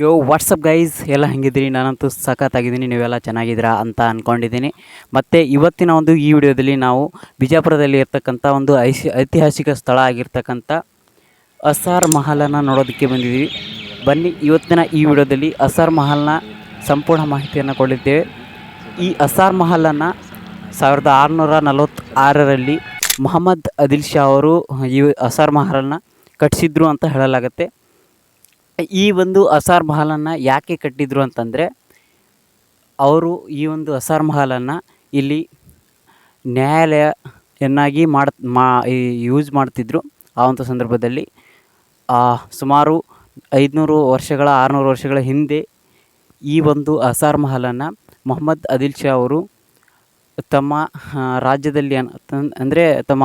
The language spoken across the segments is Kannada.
ಯೋ ವಾಟ್ಸಪ್ ಗೈಸ್ ಎಲ್ಲ ಹೆಂಗಿದ್ದೀರಿ? ನಾನಂತೂ ಸಖತ್ತಾಗಿದ್ದೀನಿ, ನೀವೆಲ್ಲ ಚೆನ್ನಾಗಿದ್ದೀರಾ ಅಂತ ಅಂದ್ಕೊಂಡಿದ್ದೀನಿ. ಮತ್ತು ಇವತ್ತಿನ ಒಂದು ಈ ವಿಡಿಯೋದಲ್ಲಿ ನಾವು ಬಿಜಾಪುರದಲ್ಲಿ ಇರ್ತಕ್ಕಂಥ ಒಂದು ಐತಿಹಾಸಿಕ ಸ್ಥಳ ಆಗಿರ್ತಕ್ಕಂಥ ಅಸಾರ್ ಮಹಲನ್ನು ನೋಡೋದಕ್ಕೆ ಬಂದಿದ್ದೀವಿ. ಬನ್ನಿ, ಇವತ್ತಿನ ಈ ವಿಡಿಯೋದಲ್ಲಿ ಅಸಾರ್ ಮಹಲ್ನ ಸಂಪೂರ್ಣ ಮಾಹಿತಿಯನ್ನು ಕೊಡಲಿದ್ದೇವೆ. ಈ ಅಸಾರ್ ಮಹಲನ್ನು 1646ರಲ್ಲಿ ಮೊಹಮ್ಮದ್ ಆದಿಲ್ ಶಾ ಅವರು ಈ ಅಸಾರ್ ಮಹಲನ್ನು ಕಟ್ಟಿಸಿದ್ರು ಅಂತ ಹೇಳಲಾಗುತ್ತೆ. ಈ ಒಂದು ಅಸಾರ್ ಮಹಲನ್ನು ಯಾಕೆ ಕಟ್ಟಿದ್ರು ಅಂತಂದರೆ, ಅವರು ಈ ಒಂದು ಅಸಾರ್ ಮಹಲನ್ನು ಇಲ್ಲಿ ನ್ಯಾಯಾಲಯನ್ನಾಗಿ ಯೂಸ್ ಮಾಡ್ತಿದ್ರು. ಆ ಒಂದು ಸಂದರ್ಭದಲ್ಲಿ ಸುಮಾರು 500 ವರ್ಷಗಳ 600 ವರ್ಷಗಳ ಹಿಂದೆ ಈ ಒಂದು ಅಸಾರ್ ಮಹಲನ್ನು ಮೊಹಮ್ಮದ್ ಆದಿಲ್ ಶಾ ಅವರು ತಮ್ಮ ರಾಜ್ಯದಲ್ಲಿ ಅಂದರೆ ತಮ್ಮ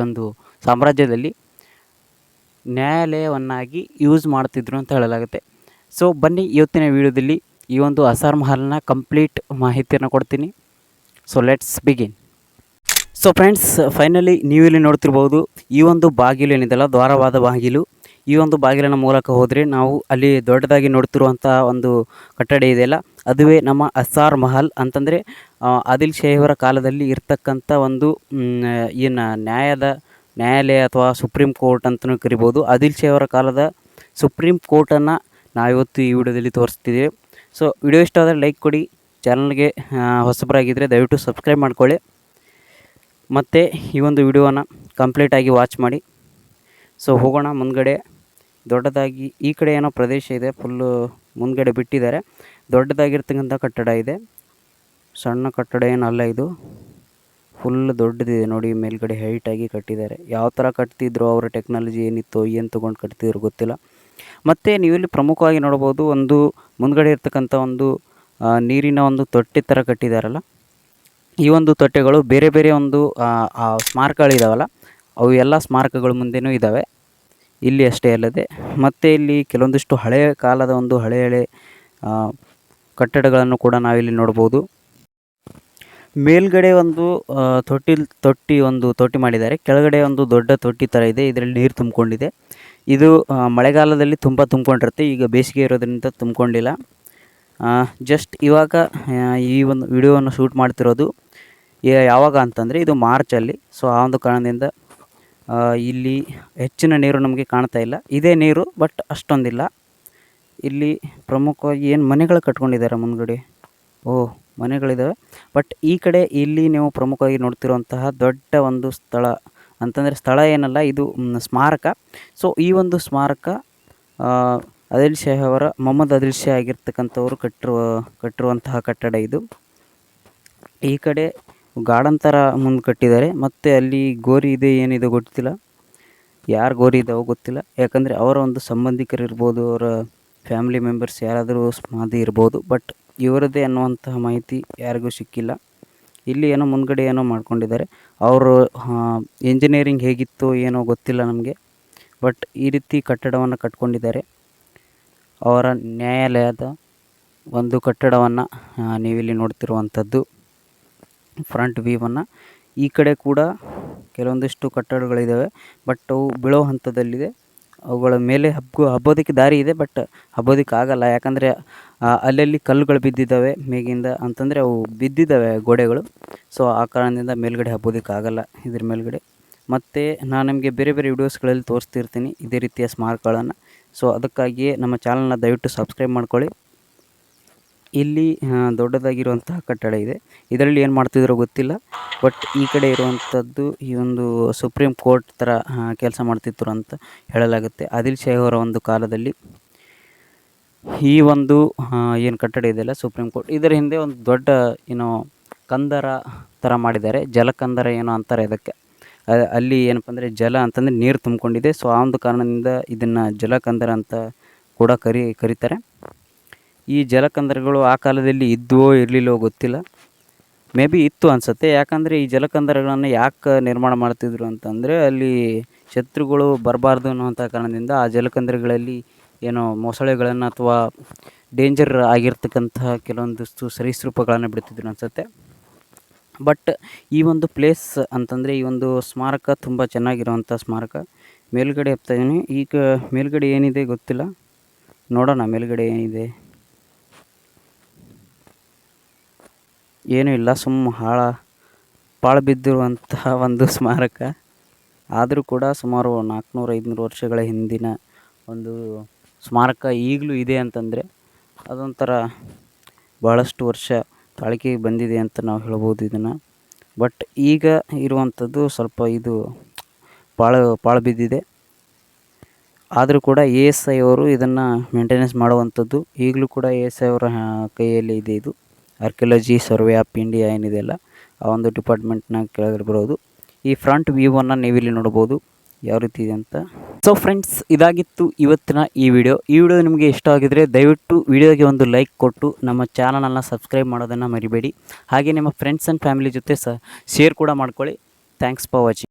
ಒಂದು ಸಾಮ್ರಾಜ್ಯದಲ್ಲಿ ನ್ಯಾಯಾಲಯವನ್ನಾಗಿ ಯೂಸ್ ಮಾಡ್ತಿದ್ರು ಅಂತ ಹೇಳಲಾಗುತ್ತೆ. ಸೊ ಬನ್ನಿ, ಇವತ್ತಿನ ವಿಡಿಯೋದಲ್ಲಿ ಈ ಒಂದು ಅಸಾರ್ ಮಹಲ್ನ ಕಂಪ್ಲೀಟ್ ಮಾಹಿತಿಯನ್ನು ಕೊಡ್ತೀನಿ. So let's begin. So friends, finally ನೀವಿಲ್ಲಿ ನೋಡ್ತಿರ್ಬೋದು, ಈ ಒಂದು ಬಾಗಿಲು ಏನಿದೆಯಲ್ಲ, ದ್ವಾರವಾದ ಬಾಗಿಲು. ಈ ಒಂದು ಬಾಗಿಲಿನ ಮೂಲಕ ಹೋದರೆ ನಾವು ಅಲ್ಲಿ ದೊಡ್ಡದಾಗಿ ನೋಡ್ತಿರುವಂಥ ಒಂದು ಕಟ್ಟಡ ಇದೆಯಲ್ಲ, ಅದುವೇ ನಮ್ಮ ಅಸಾರ್ ಮಹಲ್ ಅಂತಂದರೆ ಆದಿಲ್ ಶಾಹಿಯವರ ಕಾಲದಲ್ಲಿ ಇರ್ತಕ್ಕಂಥ ಒಂದು ಏನು ನ್ಯಾಯಾಲಯ ಅಥವಾ ಸುಪ್ರೀಂ ಕೋರ್ಟ್ ಅಂತಲೂ ಕರಿಬೋದು. ಆದಿಲ್ ಶಾ ಅವರ ಕಾಲದ ಸುಪ್ರೀಂ ಕೋರ್ಟನ್ನು ನಾವಿವತ್ತು ಈ ವಿಡಿಯೋದಲ್ಲಿ ತೋರಿಸ್ತಿದ್ದೇವೆ. ಸೊ ವಿಡಿಯೋ ಇಷ್ಟ ಆದರೆ ಲೈಕ್ ಕೊಡಿ, ಚಾನಲ್ಗೆ ಹೊಸಬರಾಗಿದ್ದರೆ ದಯವಿಟ್ಟು ಸಬ್ಸ್ಕ್ರೈಬ್ ಮಾಡ್ಕೊಳ್ಳಿ, ಮತ್ತು ಈ ಒಂದು ವಿಡಿಯೋನ ಕಂಪ್ಲೀಟಾಗಿ ವಾಚ್ ಮಾಡಿ. ಸೊ ಹೋಗೋಣ ಮುಂದ್ಗಡೆ. ದೊಡ್ಡದಾಗಿ ಈ ಕಡೆ ಏನೋ ಪ್ರದೇಶ ಇದೆ, ಫುಲ್ಲು ಮುಂದ್ಗಡೆ ಬಿಟ್ಟಿದ್ದಾರೆ. ದೊಡ್ಡದಾಗಿರ್ತಕ್ಕಂಥ ಕಟ್ಟಡ ಇದೆ, ಸಣ್ಣ ಕಟ್ಟಡ ಏನಲ್ಲ ಇದು, ಫುಲ್ ದೊಡ್ಡದಿದೆ ನೋಡಿ. ಮೇಲ್ಗಡೆ ಹೈಟಾಗಿ ಕಟ್ಟಿದ್ದಾರೆ. ಯಾವ ಥರ ಕಟ್ತಿದ್ರು, ಅವರ ಟೆಕ್ನಾಲಜಿ ಏನಿತ್ತು, ಏನು ತೊಗೊಂಡು ಕಟ್ತಿದ್ರು ಗೊತ್ತಿಲ್ಲ. ಮತ್ತು ನೀವಿಲ್ಲಿ ಪ್ರಮುಖವಾಗಿ ನೋಡ್ಬೋದು, ಒಂದು ಮುಂದ್ಗಡೆ ಇರ್ತಕ್ಕಂಥ ಒಂದು ನೀರಿನ ಒಂದು ತೊಟ್ಟಿ ಥರ ಕಟ್ಟಿದ್ದಾರಲ್ಲ, ಈ ಒಂದು ತೊಟ್ಟೆಗಳು ಬೇರೆ ಬೇರೆ ಒಂದು ಸ್ಮಾರಕಗಳಿದಾವಲ್ಲ, ಅವು ಎಲ್ಲ ಸ್ಮಾರಕಗಳ ಮುಂದೆನೂ ಇದ್ದಾವೆ, ಇಲ್ಲಿ ಅಷ್ಟೇ ಅಲ್ಲದೆ. ಮತ್ತು ಇಲ್ಲಿ ಕೆಲವೊಂದಿಷ್ಟು ಹಳೆಯ ಕಾಲದ ಒಂದು ಹಳೆ ಕಟ್ಟಡಗಳನ್ನು ಕೂಡ ನಾವಿಲ್ಲಿ ನೋಡ್ಬೋದು. ಮೇಲ್ಗಡೆ ಒಂದು ತೊಟ್ಟಿ ಮಾಡಿದ್ದಾರೆ, ಕೆಳಗಡೆ ಒಂದು ದೊಡ್ಡ ತೊಟ್ಟಿ ಥರ ಇದೆ. ಇದರಲ್ಲಿ ನೀರು ತುಂಬಿಕೊಂಡಿದೆ. ಇದು ಮಳೆಗಾಲದಲ್ಲಿ ತುಂಬ ತುಂಬಿಕೊಂಡಿರುತ್ತೆ, ಈಗ ಬೇಸಿಗೆ ಇರೋದ್ರಿಂದ ತುಂಬಿಕೊಂಡಿಲ್ಲ. ಜಸ್ಟ್ ಇವಾಗ ಈ ಒಂದು ವಿಡಿಯೋವನ್ನು ಶೂಟ್ ಮಾಡ್ತಿರೋದು ಯಾವಾಗ ಅಂತಂದರೆ ಇದು ಮಾರ್ಚಲ್ಲಿ. ಸೊ ಆ ಒಂದು ಕಾರಣದಿಂದ ಇಲ್ಲಿ ಹೆಚ್ಚಿನ ನೀರು ನಮಗೆ ಕಾಣ್ತಾ ಇಲ್ಲ. ಇದೇ ನೀರು, ಬಟ್ ಅಷ್ಟೊಂದಿಲ್ಲ. ಇಲ್ಲಿ ಪ್ರಮುಖವಾಗಿ ಏನು ಮನೆಗಳು ಕಟ್ಕೊಂಡಿದ್ದಾರೆ ಮುಂದ್ಗಡೆ, ಮನೆಗಳಿದ್ದಾವೆ. ಬಟ್ ಈ ಕಡೆ ಇಲ್ಲಿ ನೀವು ಪ್ರಮುಖವಾಗಿ ನೋಡ್ತಿರುವಂತಹ ದೊಡ್ಡ ಒಂದು ಸ್ಥಳ ಅಂತಂದರೆ, ಸ್ಥಳ ಏನಲ್ಲ, ಇದು ಸ್ಮಾರಕ. ಸೊ ಈ ಒಂದು ಸ್ಮಾರಕ ಆದಿಲ್ ಶಾ ಅವರ ಮೊಹಮ್ಮದ್ ಆದಿಲ್ ಶಾ ಆಗಿರ್ತಕ್ಕಂಥವರು ಕಟ್ಟಿರುವಂತಹ ಕಟ್ಟಡ ಇದು. ಈ ಕಡೆ ಗಾರ್ಡನ್ ಥರ ಮುಂದೆ ಕಟ್ಟಿದ್ದಾರೆ. ಮತ್ತು ಅಲ್ಲಿ ಗೋರಿ ಇದೆ, ಏನಿದೆ ಗೊತ್ತಿಲ್ಲ, ಯಾರು ಗೋರಿ ಇದ್ದಾವೋ ಗೊತ್ತಿಲ್ಲ. ಯಾಕಂದರೆ ಅವರ ಒಂದು ಸಂಬಂಧಿಕರು ಇರ್ಬೋದು, ಅವರ ಫ್ಯಾಮಿಲಿ ಮೆಂಬರ್ಸ್ ಯಾರಾದರೂ ಸಮಾಧಿ ಇರ್ಬೋದು, ಬಟ್ ಇವರದ್ದೇ ಅನ್ನುವಂತಹ ಮಾಹಿತಿ ಯಾರಿಗೂ ಸಿಕ್ಕಿಲ್ಲ. ಇಲ್ಲಿ ಏನೋ ಮುಂದ್ಗಡೆ ಏನೋ ಮಾಡ್ಕೊಂಡಿದ್ದಾರೆ. ಅವರು ಇಂಜಿನಿಯರಿಂಗ್ ಹೇಗಿತ್ತು ಏನೋ ಗೊತ್ತಿಲ್ಲ ನಮಗೆ, ಬಟ್ ಈ ರೀತಿ ಕಟ್ಟಡವನ್ನು ಕಟ್ಕೊಂಡಿದ್ದಾರೆ. ಅವರ ನ್ಯಾಯಾಲಯದ ಒಂದು ಕಟ್ಟಡವನ್ನು ನೀವಿಲ್ಲಿ ನೋಡ್ತಿರುವಂಥದ್ದು ಫ್ರಂಟ್ ವ್ಯೂವನ್ನು. ಈ ಕಡೆ ಕೂಡ ಕೆಲವೊಂದಿಷ್ಟು ಕಟ್ಟಡಗಳಿದ್ದಾವೆ, ಬಟ್ ಅವು ಬೀಳೋ ಹಂತದಲ್ಲಿದೆ. ಅವುಗಳ ಮೇಲೆ ಹಬ್ಬೋದಕ್ಕೆ ದಾರಿ ಇದೆ, ಬಟ್ ಹಬ್ಬೋದಕ್ಕೆ ಆಗಲ್ಲ. ಯಾಕಂದರೆ ಅಲ್ಲಲ್ಲಿ ಕಲ್ಲುಗಳು ಬಿದ್ದಿದ್ದಾವೆ ಮೇಗಿಂದ, ಅಂತಂದರೆ ಅವು ಬಿದ್ದಿದ್ದಾವೆ ಗೋಡೆಗಳು. ಸೊ ಆ ಕಾರಣದಿಂದ ಮೇಲ್ಗಡೆ ಹಬ್ಬೋದಕ್ಕೆ ಆಗಲ್ಲ ಇದ್ರ ಮೇಲ್ಗಡೆ. ಮತ್ತು ನಾನು ನಿಮಗೆ ಬೇರೆ ಬೇರೆ ವಿಡಿಯೋಸ್ಗಳಲ್ಲಿ ತೋರಿಸ್ತಿರ್ತೀನಿ ಇದೇ ರೀತಿಯ ಸ್ಮಾರಕಗಳನ್ನು. ಸೊ ಅದಕ್ಕಾಗಿಯೇ ನಮ್ಮ ಚಾನಲ್ನ ದಯವಿಟ್ಟು ಸಬ್ಸ್ಕ್ರೈಬ್ ಮಾಡ್ಕೊಳ್ಳಿ. ಇಲ್ಲಿ ದೊಡ್ಡದಾಗಿರುವಂತಹ ಕಟ್ಟಡ ಇದೆ. ಇದರಲ್ಲಿ ಏನು ಮಾಡ್ತಿದ್ರೋ ಗೊತ್ತಿಲ್ಲ, ಬಟ್ ಈ ಕಡೆ ಇರುವಂಥದ್ದು ಈ ಒಂದು ಸುಪ್ರೀಂ ಕೋರ್ಟ್ ಥರ ಕೆಲಸ ಮಾಡ್ತಿದ್ರು ಅಂತ ಹೇಳಲಾಗುತ್ತೆ. ಆದಿಲ್ ಶಾ ಅವರ ಒಂದು ಕಾಲದಲ್ಲಿ ಈ ಒಂದು ಏನು ಕಟ್ಟಡ ಇದೆಯಲ್ಲ ಸುಪ್ರೀಂ ಕೋರ್ಟ್, ಇದರ ಹಿಂದೆ ಒಂದು ದೊಡ್ಡ ಕಂದರ ಥರ ಮಾಡಿದ್ದಾರೆ. ಜಲಕಂದರ ಏನೋ ಅಂತಾರೆ ಇದಕ್ಕೆ. ಅಲ್ಲಿ ಏನಪ್ಪ ಅಂದರೆ ಜಲ ಅಂತಂದರೆ ನೀರು ತುಂಬಿಕೊಂಡಿದೆ. ಸೊ ಆ ಒಂದು ಕಾರಣದಿಂದ ಇದನ್ನು ಜಲಕಂದರ ಅಂತ ಕೂಡ ಕರೀತಾರೆ. ಈ ಜಲಕಂದರಗಳು ಆ ಕಾಲದಲ್ಲಿ ಇದ್ವೋ ಇರಲಿಲ್ಲವೋ ಗೊತ್ತಿಲ್ಲ, ಮೇ ಬಿ ಇತ್ತು ಅನಿಸುತ್ತೆ. ಯಾಕಂದರೆ ಈ ಜಲಕಂದರಗಳನ್ನು ಯಾಕೆ ನಿರ್ಮಾಣ ಮಾಡ್ತಿದ್ರು ಅಂತಂದರೆ, ಅಲ್ಲಿ ಶತ್ರುಗಳು ಬರಬಾರ್ದು ಅನ್ನುವಂಥ ಕಾರಣದಿಂದ ಆ ಜಲಕಂದರಗಳಲ್ಲಿ ಏನೋ ಮೊಸಳೆಗಳನ್ನು ಅಥವಾ ಡೇಂಜರ್ ಆಗಿರ್ತಕ್ಕಂತಹ ಕೆಲವೊಂದಿಷ್ಟು ಸರೀಸೃಪಗಳನ್ನು ಬಿಡ್ತಿದ್ರು ಅನಿಸುತ್ತೆ. ಬಟ್ ಈ ಒಂದು ಪ್ಲೇಸ್ ಅಂತಂದರೆ, ಈ ಒಂದು ಸ್ಮಾರಕ ತುಂಬ ಚೆನ್ನಾಗಿರುವಂಥ ಸ್ಮಾರಕ. ಮೇಲ್ಗಡೆ ಹತ್ತಾ ಇದ್ದೀನಿ. ಈಗ ಮೇಲ್ಗಡೆ ಏನಿದೆ ಗೊತ್ತಿಲ್ಲ, ನೋಡೋಣ ಮೇಲ್ಗಡೆ ಏನಿದೆ. ಏನೂ ಇಲ್ಲ, ಪಾಳು ಬಿದ್ದಿರುವಂತಹ ಒಂದು ಸ್ಮಾರಕ. ಆದರೂ ಕೂಡ ಸುಮಾರು 400-500 ವರ್ಷಗಳ ಹಿಂದಿನ ಒಂದು ಸ್ಮಾರಕ ಈಗಲೂ ಇದೆ ಅಂತಂದರೆ ಅದೊಂಥರ ಭಾಳಷ್ಟು ವರ್ಷ ತಾಳಿಕೆಗೆ ಬಂದಿದೆ ಅಂತ ನಾವು ಹೇಳ್ಬೋದು ಇದನ್ನು. ಬಟ್ ಈಗ ಇರುವಂಥದ್ದು ಸ್ವಲ್ಪ ಇದು ಪಾಳು ಬಿದ್ದಿದೆ. ಆದರೂ ಕೂಡ ASI ಅವರು ಇದನ್ನು ಮೇಂಟೆನೆನ್ಸ್ ಮಾಡುವಂಥದ್ದು ಈಗಲೂ ಕೂಡ ASI ಅವರ ಕೈಯಲ್ಲಿ ಇದೆ. ಇದು ಆರ್ಕಿಯಾಲಜಿ ಸರ್ವೆ ಆಫ್ ಇಂಡಿಯಾ ಏನಿದೆಯಲ್ಲ ಆ ಒಂದು ಡಿಪಾರ್ಟ್ಮೆಂಟ್ನ ಕೆಳಗಡೆ ಬರೋದು. ಈ ಫ್ರಂಟ್ ವ್ಯೂವನ್ನು ನೀವಿಲ್ಲಿ ನೋಡ್ಬೋದು ಯಾವ ರೀತಿ ಇದೆ ಅಂತ. ಸೊ ಫ್ರೆಂಡ್ಸ್, ಇದಾಗಿತ್ತು ಇವತ್ತಿನ ಈ ವಿಡಿಯೋ ನಿಮಗೆ ಇಷ್ಟ ಆಗಿದರೆ ದಯವಿಟ್ಟು ವಿಡಿಯೋಗೆ ಒಂದು ಲೈಕ್ ಕೊಟ್ಟು ನಮ್ಮ ಚಾನಲನ್ನು ಸಬ್ಸ್ಕ್ರೈಬ್ ಮಾಡೋದನ್ನು ಮರಿಬೇಡಿ. ಹಾಗೆ ನಿಮ್ಮ ಫ್ರೆಂಡ್ಸ್ ಆ್ಯಂಡ್ ಫ್ಯಾಮಿಲಿ ಜೊತೆ ಶೇರ್ ಕೂಡ ಮಾಡ್ಕೊಳ್ಳಿ. Thanks for watching.